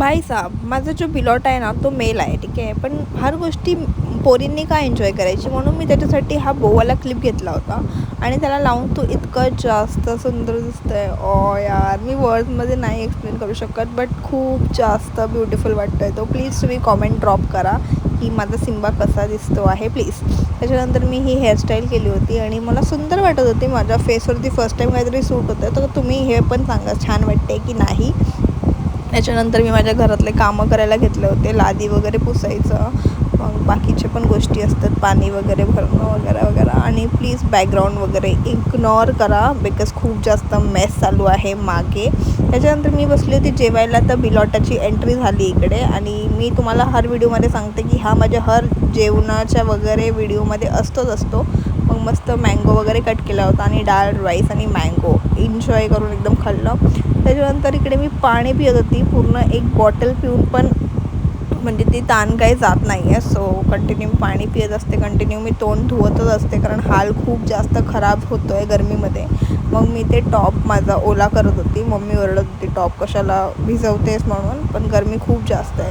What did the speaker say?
भाई साहब, माझा जो पिलॉट आहे ना तो मेल आहे, ठीक आहे. पण हर गोष्टी पोरींनी का एन्जॉय करायची, म्हणून मी त्याच्यासाठी हा बोवाला क्लिप घेतला होता आणि त्याला लावून तो इतकं जास्त सुंदर दिसतं आहे. यार, मी वर्ड्समध्ये नाही एक्सप्लेन करू शकत, बट खूप जास्त ब्युटिफुल वाटतो आहे तो. प्लीज तुम्ही कॉमेंट ड्रॉप करा की माझा सिम्बा कसा दिसतो आहे, प्लीज. त्याच्यानंतर मी ही हेअरस्टाईल केली होती आणि मला सुंदर वाटत होती. माझ्या फेसवरती फर्स्ट टाईम काहीतरी सूट होतं, तर तुम्ही हे पण सांगा छान वाटते की नाही. त्याच्यानंतर मी माझ्या घरातले कामं करायला घेतले होते, लादी वगैरे पुसायचं, मग बाकीचे पण गोष्टी असतात, पाणी वगैरे भरणं वगैरे वगैरे. आणि प्लीज बॅकग्राऊंड वगैरे इग्नोर करा, बिकॉज खूप जास्त मेस चालू आहे मागे. त्याच्यानंतर मी बसली होती जेवायला, तर बिलॉटाची एंट्री झाली इकडे. आणि मी तुम्हाला हर व्हिडिओमध्ये सांगते की हा माझ्या हर जेवणाच्या वगैरे व्हिडिओमध्ये असतो. मग मस्त मँगो वगैरे कट केला होता आणि डाळ राईस आणि मँगो एन्जॉय करून एकदम खाल्लं. त्याच्यानंतर इकडे मी पाणी पित होती, पूर्ण एक बॉटल पिऊन पण म्हणजे ती ताण काही जात नाही आहे. सो कंटिन्यू पाणी पित असते, कंटिन्यू मी तोंड धुवतच असते, कारण हाल खूप जास्त खराब होतो आहे गरमीमध्ये. मग मी ते टॉप माझा ओला करत होती. मम्मी ओरडत होती टॉप कशाला भिजवतेस म्हणून, पण गरमी खूप जास्त आहे.